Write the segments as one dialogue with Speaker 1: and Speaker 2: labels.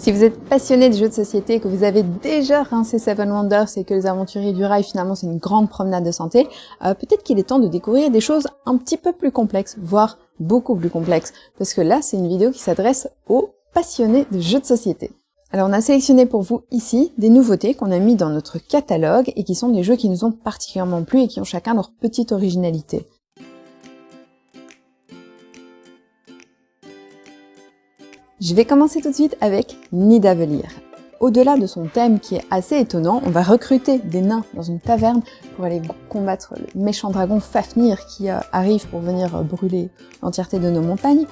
Speaker 1: Si vous êtes passionné de jeux de société, que vous avez déjà rincé Seven Wonders et que les aventuriers du rail finalement c'est une grande promenade de santé, peut-être qu'il est temps de découvrir des choses un petit peu plus complexes, voire beaucoup plus complexes, parce que là c'est une vidéo qui s'adresse aux passionnés de jeux de société. Alors on a sélectionné pour vous ici des nouveautés qu'on a mis dans notre catalogue et qui sont des jeux qui nous ont particulièrement plu et qui ont chacun leur petite originalité. Je vais commencer tout de suite avec Nidavellir. Au-delà de son thème qui est assez étonnant, on va recruter des nains dans une taverne pour aller combattre le méchant dragon Fafnir qui arrive pour venir brûler l'entièreté de nos montagnes.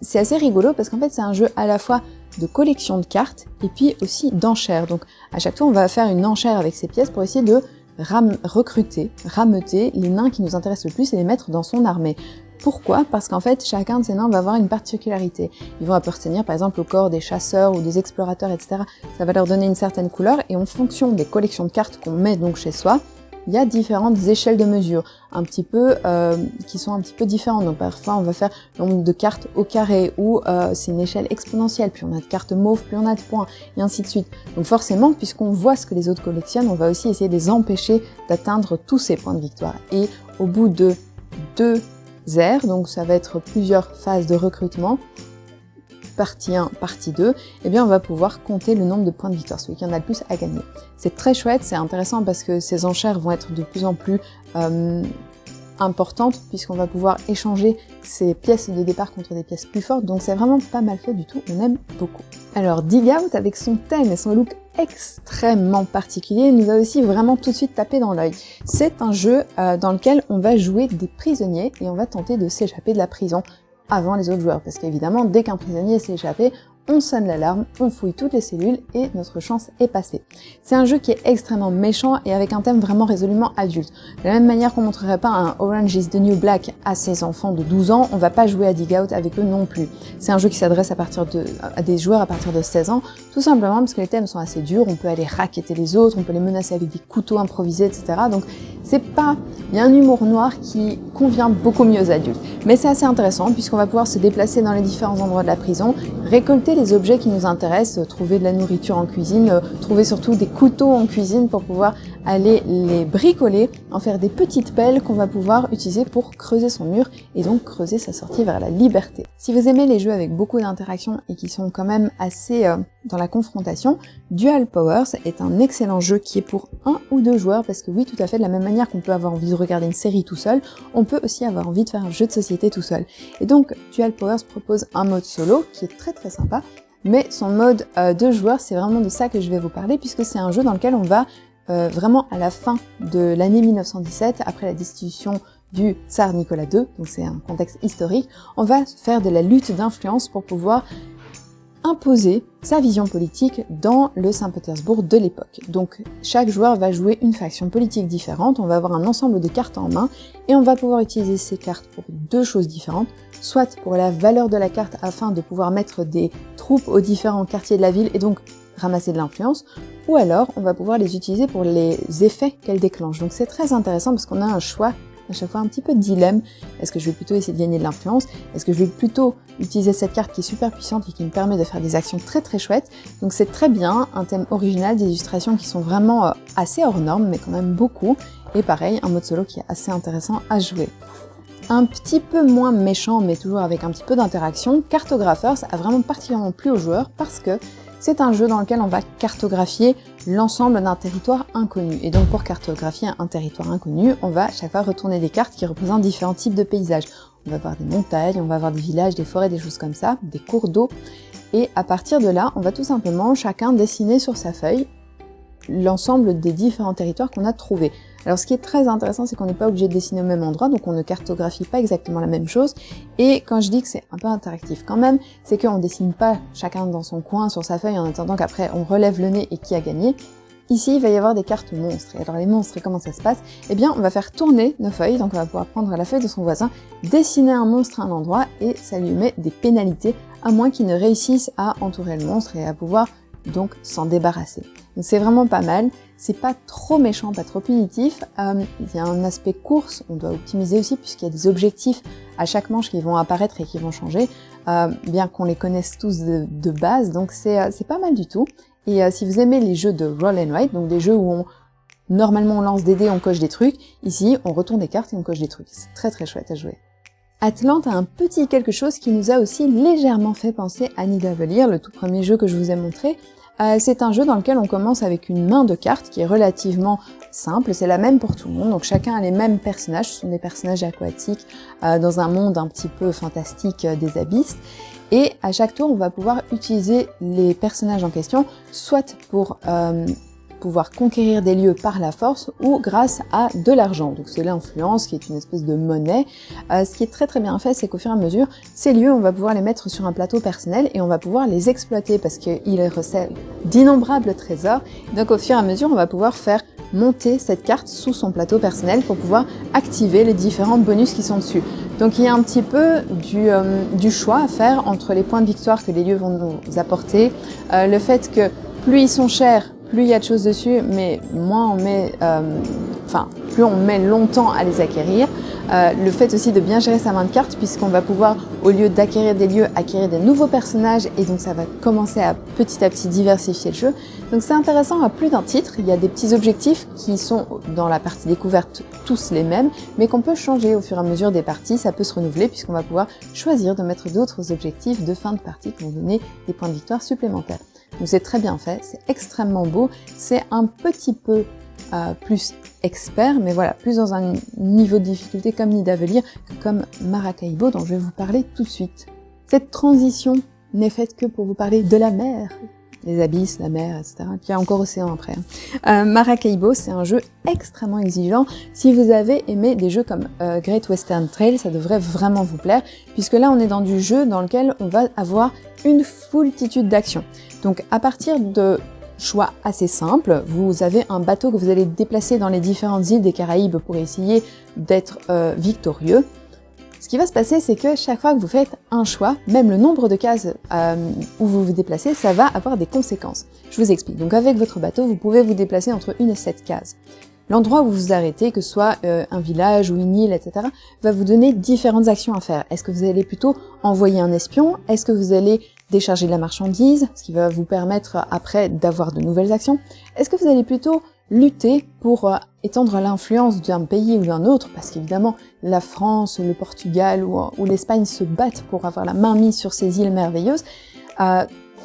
Speaker 1: C'est assez rigolo parce qu'en fait c'est un jeu à la fois de collection de cartes et puis aussi d'enchères. Donc à chaque fois on va faire une enchère avec ces pièces pour essayer de rameuter les nains qui nous intéressent le plus et les mettre dans son armée. Pourquoi ? Parce qu'en fait, chacun de ces nains va avoir une particularité. Ils vont appartenir par exemple au corps des chasseurs ou des explorateurs, etc. Ça va leur donner une certaine couleur et en fonction des collections de cartes qu'on met donc chez soi, il y a différentes échelles de mesure, qui sont un petit peu différentes. Donc parfois on va faire le nombre de cartes au carré ou c'est une échelle exponentielle, plus on a de cartes mauves, plus on a de points, et ainsi de suite. Donc forcément, puisqu'on voit ce que les autres collectionnent, on va aussi essayer de les empêcher d'atteindre tous ces points de victoire. Et au bout de 2 aires, donc ça va être plusieurs phases de recrutement, partie 1, partie 2, eh bien on va pouvoir compter le nombre de points de victoire, celui qui en a le plus à gagner. C'est très chouette, c'est intéressant parce que ces enchères vont être de plus en plus importantes puisqu'on va pouvoir échanger ces pièces de départ contre des pièces plus fortes, donc c'est vraiment pas mal fait du tout, on aime beaucoup. Alors Dig Out, avec son thème et son look extrêmement particulier, nous a aussi vraiment tout de suite tapé dans l'œil. C'est un jeu dans lequel on va jouer des prisonniers et on va tenter de s'échapper de la prison avant les autres joueurs, parce qu'évidemment, dès qu'un prisonnier s'est échappé, on sonne l'alarme, on fouille toutes les cellules et notre chance est passée. C'est un jeu qui est extrêmement méchant et avec un thème vraiment résolument adulte. De la même manière qu'on montrerait pas un Orange is the New Black à ses enfants de 12 ans, on va pas jouer à Dig Out avec eux non plus. C'est un jeu qui s'adresse à des joueurs à partir de 16 ans, tout simplement parce que les thèmes sont assez durs, on peut aller racketter les autres, on peut les menacer avec des couteaux improvisés, etc. Donc il y a un humour noir qui convient beaucoup mieux aux adultes. Mais c'est assez intéressant puisqu'on va pouvoir se déplacer dans les différents endroits de la prison, récolter les objets qui nous intéressent, trouver de la nourriture en cuisine, trouver surtout des couteaux en cuisine pour pouvoir aller les bricoler, en faire des petites pelles qu'on va pouvoir utiliser pour creuser son mur et donc creuser sa sortie vers la liberté. Si vous aimez les jeux avec beaucoup d'interactions et qui sont quand même assez dans la confrontation, Dual Powers est un excellent jeu qui est pour 1 ou 2 joueurs parce que oui, tout à fait, de la même manière qu'on peut avoir envie de regarder une série tout seul, on peut aussi avoir envie de faire un jeu de société tout seul. Et donc Dual Powers propose un mode solo qui est très très sympa, mais son mode 2 joueurs, c'est vraiment de ça que je vais vous parler puisque c'est un jeu dans lequel on va vraiment à la fin de l'année 1917, après la destitution du tsar Nicolas II, donc c'est un contexte historique, on va faire de la lutte d'influence pour pouvoir imposer sa vision politique dans le Saint-Pétersbourg de l'époque. Donc chaque joueur va jouer une faction politique différente, on va avoir un ensemble de cartes en main, et on va pouvoir utiliser ces cartes pour 2 choses différentes, soit pour la valeur de la carte afin de pouvoir mettre des troupes aux différents quartiers de la ville et donc ramasser de l'influence, ou alors on va pouvoir les utiliser pour les effets qu'elles déclenchent. Donc c'est très intéressant parce qu'on a un choix à chaque fois un petit peu de dilemme. Est-ce que je vais plutôt essayer de gagner de l'influence? Est-ce que je vais plutôt utiliser cette carte qui est super puissante et qui me permet de faire des actions très très chouettes? Donc c'est très bien, un thème original, des illustrations qui sont vraiment assez hors normes, mais quand même beaucoup. Et pareil, un mode solo qui est assez intéressant à jouer. Un petit peu moins méchant, mais toujours avec un petit peu d'interaction, Cartographers a vraiment particulièrement plu aux joueurs parce que c'est un jeu dans lequel on va cartographier l'ensemble d'un territoire inconnu. Et donc pour cartographier un territoire inconnu, on va à chaque fois retourner des cartes qui représentent différents types de paysages. On va avoir des montagnes, on va avoir des villages, des forêts, des choses comme ça, des cours d'eau. Et à partir de là, on va tout simplement chacun dessiner sur sa feuille l'ensemble des différents territoires qu'on a trouvés. Alors ce qui est très intéressant, c'est qu'on n'est pas obligé de dessiner au même endroit, donc on ne cartographie pas exactement la même chose. Et quand je dis que c'est un peu interactif quand même, c'est qu'on dessine pas chacun dans son coin sur sa feuille en attendant qu'après on relève le nez et qui a gagné. Ici, il va y avoir des cartes monstres. Et alors les monstres, et comment ça se passe? Eh bien, on va faire tourner nos feuilles, donc on va pouvoir prendre la feuille de son voisin, dessiner un monstre à un endroit, et ça lui met des pénalités, à moins qu'il ne réussisse à entourer le monstre et à pouvoir donc s'en débarrasser. Donc c'est vraiment pas mal. C'est pas trop méchant, pas trop punitif. Il y a un aspect course, on doit optimiser aussi puisqu'il y a des objectifs à chaque manche qui vont apparaître et qui vont changer, bien qu'on les connaisse tous de base, donc c'est pas mal du tout. Et si vous aimez les jeux de roll and write, donc des jeux où normalement on lance des dés, on coche des trucs, ici on retourne des cartes et on coche des trucs. C'est très très chouette à jouer. Atlante a un petit quelque chose qui nous a aussi légèrement fait penser à Nidavellir, le tout premier jeu que je vous ai montré. C'est un jeu dans lequel on commence avec une main de cartes qui est relativement simple, c'est la même pour tout le monde, donc chacun a les mêmes personnages, ce sont des personnages aquatiques dans un monde un petit peu fantastique des abysses, et à chaque tour on va pouvoir utiliser les personnages en question, soit pour pouvoir conquérir des lieux par la force ou grâce à de l'argent. Donc c'est l'influence qui est une espèce de monnaie. Ce qui est très très bien fait, c'est qu'au fur et à mesure, ces lieux, on va pouvoir les mettre sur un plateau personnel et on va pouvoir les exploiter parce qu'ils recèlent d'innombrables trésors. Donc au fur et à mesure, on va pouvoir faire monter cette carte sous son plateau personnel pour pouvoir activer les différents bonus qui sont dessus. Donc il y a un petit peu du choix à faire entre les points de victoire que les lieux vont nous apporter, le fait que plus ils sont chers, plus il y a de choses dessus, mais moins on met, plus on met longtemps à les acquérir. Le fait aussi de bien gérer sa main de cartes, puisqu'on va pouvoir, au lieu d'acquérir des lieux, acquérir des nouveaux personnages, et donc ça va commencer à petit diversifier le jeu. Donc c'est intéressant à plus d'un titre, il y a des petits objectifs qui sont dans la partie découverte tous les mêmes, mais qu'on peut changer au fur et à mesure des parties, ça peut se renouveler puisqu'on va pouvoir choisir de mettre d'autres objectifs de fin de partie qui vont donner des points de victoire supplémentaires. Donc c'est très bien fait, c'est extrêmement beau, c'est un petit peu plus expert, mais voilà, plus dans un niveau de difficulté comme Nidavellir que comme Maracaibo dont je vais vous parler tout de suite. Cette transition n'est faite que pour vous parler de la mer, les abysses, la mer, etc. Et puis il y a encore océan après. Maracaibo, c'est un jeu extrêmement exigeant. Si vous avez aimé des jeux comme Great Western Trail, ça devrait vraiment vous plaire, puisque là on est dans du jeu dans lequel on va avoir une foultitude d'actions. Donc à partir de choix assez simples, vous avez un bateau que vous allez déplacer dans les différentes îles des Caraïbes pour essayer d'être victorieux. Ce qui va se passer, c'est que chaque fois que vous faites un choix, même le nombre de cases où vous vous déplacez, ça va avoir des conséquences. Je vous explique. Donc avec votre bateau, vous pouvez vous déplacer entre 1 et 7 cases. L'endroit où vous vous arrêtez, que ce soit un village ou une île, etc., va vous donner différentes actions à faire. Est-ce que vous allez plutôt envoyer un espion? Est-ce que vous allez décharger de la marchandise, ce qui va vous permettre après d'avoir de nouvelles actions? Est-ce que vous allez plutôt lutter pour étendre l'influence d'un pays ou d'un autre? Parce qu'évidemment, la France, le Portugal ou l'Espagne se battent pour avoir la main mise sur ces îles merveilleuses.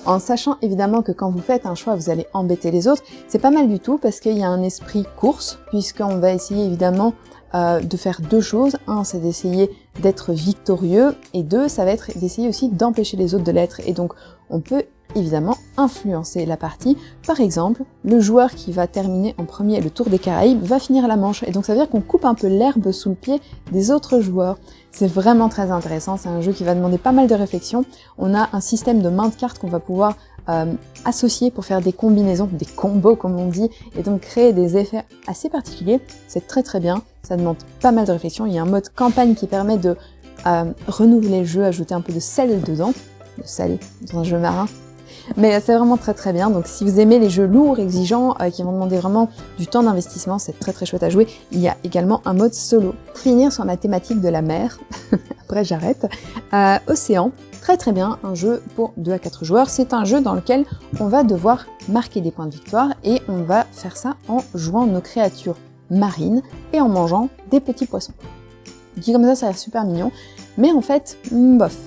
Speaker 1: En sachant évidemment que quand vous faites un choix, vous allez embêter les autres, c'est pas mal du tout parce qu'il y a un esprit course, puisqu'on va essayer évidemment de faire deux choses. Un, c'est d'essayer d'être victorieux, et deux, ça va être d'essayer aussi d'empêcher les autres de l'être. Et donc, on peut évidemment influencer la partie. Par exemple, le joueur qui va terminer en premier le tour des Caraïbes va finir la manche, et donc ça veut dire qu'on coupe un peu l'herbe sous le pied des autres joueurs. C'est vraiment très intéressant, c'est un jeu qui va demander pas mal de réflexion. On a un système de main de cartes qu'on va pouvoir associer pour faire des combinaisons, des combos comme on dit, et donc créer des effets assez particuliers. C'est très très bien, ça demande pas mal de réflexion. Il y a un mode campagne qui permet de renouveler le jeu, ajouter un peu de sel dedans, de sel dans un jeu marin. Mais c'est vraiment très très bien, donc si vous aimez les jeux lourds, exigeants, qui vont demander vraiment du temps d'investissement, c'est très très chouette à jouer. Il y a également un mode solo. Pour finir sur la thématique de la mer, après j'arrête, Océan, très très bien, un jeu pour 2 à 4 joueurs. C'est un jeu dans lequel on va devoir marquer des points de victoire, et on va faire ça en jouant nos créatures marines et en mangeant des petits poissons. Dit comme ça a l'air super mignon, mais en fait, bof.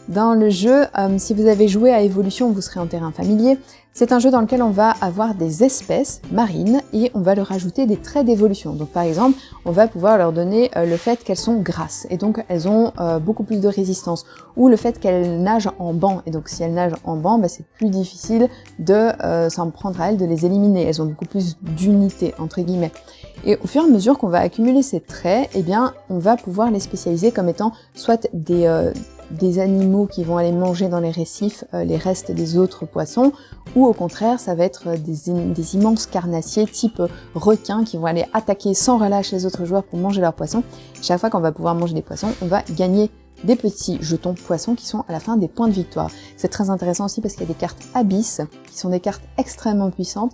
Speaker 1: Dans le jeu, si vous avez joué à Evolution, vous serez en terrain familier. C'est un jeu dans lequel on va avoir des espèces marines et on va leur ajouter des traits d'évolution. Donc par exemple, on va pouvoir leur donner le fait qu'elles sont grasses et donc elles ont beaucoup plus de résistance, ou le fait qu'elles nagent en banc, et donc si elles nagent en banc, c'est plus difficile de s'en prendre à elles, de les éliminer. Elles ont beaucoup plus d'unité entre guillemets. Et au fur et à mesure qu'on va accumuler ces traits, eh bien on va pouvoir les spécialiser comme étant soit des animaux qui vont aller manger dans les récifs les restes des autres poissons, ou au contraire ça va être des immenses carnassiers type requins qui vont aller attaquer sans relâche les autres joueurs pour manger leurs poissons. Chaque fois qu'on va pouvoir manger des poissons, on va gagner des petits jetons poissons qui sont à la fin des points de victoire. C'est très intéressant aussi parce qu'il y a des cartes abysses qui sont des cartes extrêmement puissantes.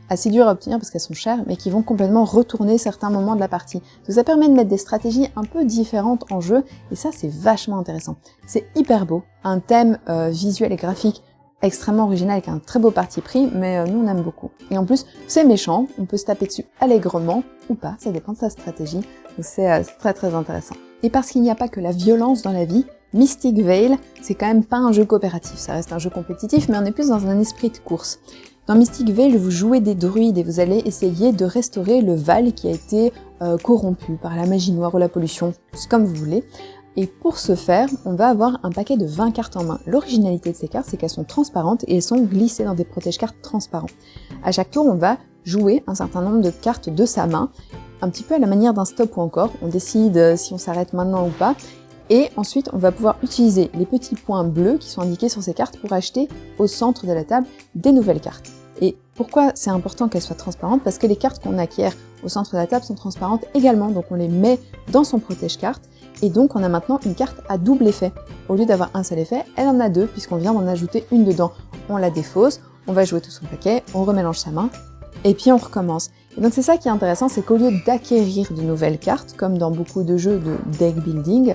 Speaker 1: assez dures à obtenir parce qu'elles sont chères, mais qui vont complètement retourner certains moments de la partie. Donc ça permet de mettre des stratégies un peu différentes en jeu, et ça c'est vachement intéressant. C'est hyper beau, un thème visuel et graphique extrêmement original avec un très beau parti pris, mais nous on aime beaucoup. Et en plus, c'est méchant, on peut se taper dessus allègrement, ou pas, ça dépend de sa stratégie, donc c'est très très intéressant. Et parce qu'il n'y a pas que la violence dans la vie, Mystic Vale, c'est quand même pas un jeu coopératif, ça reste un jeu compétitif, mais on est plus dans un esprit de course. Dans Mystic Vale, vous jouez des druides et vous allez essayer de restaurer le Val qui a été corrompu par la magie noire ou la pollution, c'est comme vous voulez. Et pour ce faire, on va avoir un paquet de 20 cartes en main. L'originalité de ces cartes, c'est qu'elles sont transparentes et elles sont glissées dans des protège-cartes transparents. À chaque tour, on va jouer un certain nombre de cartes de sa main, un petit peu à la manière d'un stop ou encore. On décide si on s'arrête maintenant ou pas. Et ensuite, on va pouvoir utiliser les petits points bleus qui sont indiqués sur ces cartes pour acheter au centre de la table des nouvelles cartes. Et pourquoi c'est important qu'elles soient transparentes? Parce que les cartes qu'on acquiert au centre de la table sont transparentes également, donc on les met dans son protège-carte. Et donc on a maintenant une carte à double effet. Au lieu d'avoir un seul effet, elle en a deux puisqu'on vient d'en ajouter une dedans. On la défausse, on va jouer tout son paquet, on remélange sa main, et puis on recommence. Et donc c'est ça qui est intéressant, c'est qu'au lieu d'acquérir de nouvelles cartes, comme dans beaucoup de jeux de deck building,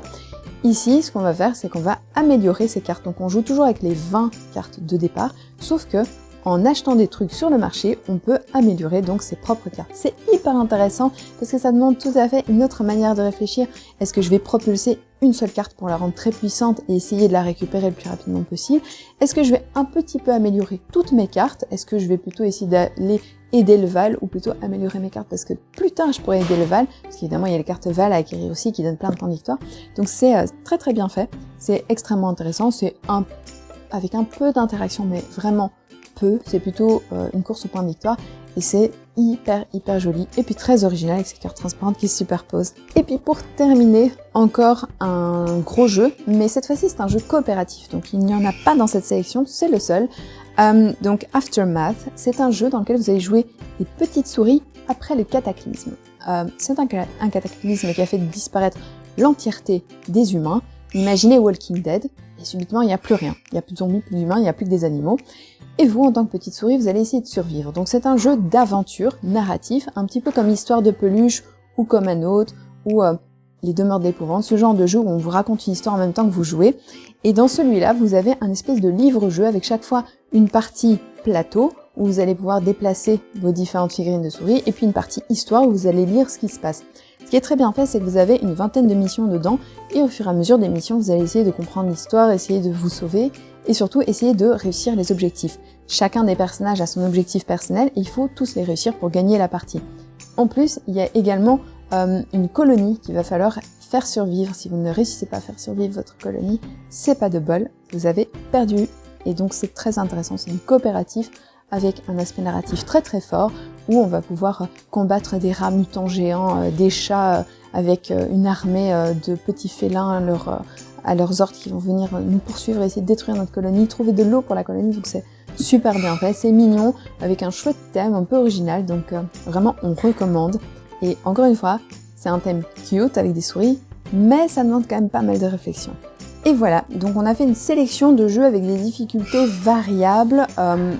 Speaker 1: ici ce qu'on va faire c'est qu'on va améliorer ces cartes. Donc on joue toujours avec les 20 cartes de départ, sauf que en achetant des trucs sur le marché, on peut améliorer donc ses propres cartes. C'est hyper intéressant parce que ça demande tout à fait une autre manière de réfléchir. Est-ce que je vais propulser une seule carte pour la rendre très puissante et essayer de la récupérer le plus rapidement possible? Est-ce que je vais un petit peu améliorer toutes mes cartes? Est-ce que je vais plutôt essayer d'aller aider le Val ou plutôt améliorer mes cartes parce que plus tard je pourrais aider le Val, parce qu'évidemment il y a les cartes Val à acquérir aussi qui donnent plein de points de victoire. Donc c'est très très bien fait, c'est extrêmement intéressant, c'est avec un peu d'interaction mais vraiment peu, c'est plutôt une course au point de victoire et c'est hyper joli et puis très original avec ces cartes transparentes qui se superposent. Et puis pour terminer, encore un gros jeu, mais cette fois-ci c'est un jeu coopératif, donc il n'y en a pas dans cette sélection, c'est le seul. Donc Aftermath, c'est un jeu dans lequel vous allez jouer des petites souris après le cataclysme. C'est un cataclysme qui a fait disparaître l'entièreté des humains. Imaginez Walking Dead, et subitement il n'y a plus rien. Il n'y a plus de zombies, plus d'humains, il n'y a plus que des animaux. Et vous, en tant que petite souris, vous allez essayer de survivre. Donc c'est un jeu d'aventure narratif, un petit peu comme Histoire de peluche, ou comme un autre, ou Les Demeures de l'épouvante, ce genre de jeu où on vous raconte une histoire en même temps que vous jouez. Et dans celui-là, vous avez un espèce de livre-jeu avec chaque fois une partie plateau, où vous allez pouvoir déplacer vos différentes figurines de souris, et puis une partie histoire où vous allez lire ce qui se passe. Ce qui est très bien fait, c'est que vous avez une vingtaine de missions dedans, et au fur et à mesure des missions, vous allez essayer de comprendre l'histoire, essayer de vous sauver, et surtout essayer de réussir les objectifs. Chacun des personnages a son objectif personnel, et il faut tous les réussir pour gagner la partie. En plus, il y a également une colonie qu'il va falloir faire survivre. Si vous ne réussissez pas à faire survivre votre colonie, c'est pas de bol, vous avez perdu. Et donc c'est très intéressant, c'est une coopérative avec un aspect narratif très fort, où on va pouvoir combattre des rats mutants géants, des chats avec une armée de petits félins à leurs ordres qui vont venir nous poursuivre et essayer de détruire notre colonie, trouver de l'eau pour la colonie, donc c'est super bien fait, c'est mignon, avec un chouette thème un peu original, donc vraiment on recommande. Et encore une fois, c'est un thème cute avec des souris, mais ça demande quand même pas mal de réflexion. Et voilà, donc on a fait une sélection de jeux avec des difficultés variables,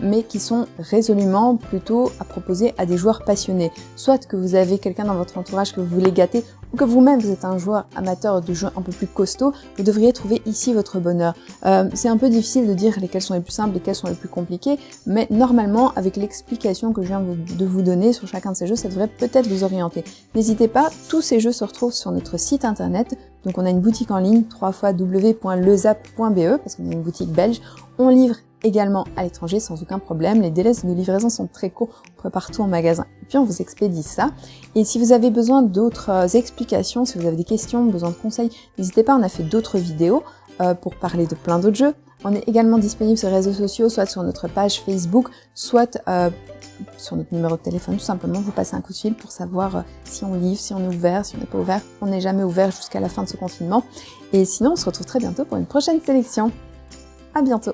Speaker 1: mais qui sont résolument plutôt à proposer à des joueurs passionnés. Soit que vous avez quelqu'un dans votre entourage que vous voulez gâter, ou que vous-même vous êtes un joueur amateur de jeux un peu plus costauds, vous devriez trouver ici votre bonheur. C'est un peu difficile de dire lesquels sont les plus simples, lesquels sont les plus compliqués, mais normalement, avec l'explication que je viens de vous donner sur chacun de ces jeux, ça devrait peut-être vous orienter. N'hésitez pas, tous ces jeux se retrouvent sur notre site internet. Donc on a une boutique en ligne, www.lezap.be, parce qu'on est une boutique belge. On livre également à l'étranger sans aucun problème. Les délais de livraison sont très courts, on prépare tout en magasin. Et puis on vous expédie ça. Et si vous avez besoin d'autres explications, si vous avez des questions, besoin de conseils, n'hésitez pas, on a fait d'autres vidéos pour parler de plein d'autres jeux. On est également disponible sur les réseaux sociaux, soit sur notre page Facebook, soit sur notre numéro de téléphone, tout simplement, vous passez un coup de fil pour savoir si on livre, si on est ouvert, si on n'est pas ouvert. On n'est jamais ouvert jusqu'à la fin de ce confinement. Et sinon, on se retrouve très bientôt pour une prochaine sélection. À bientôt!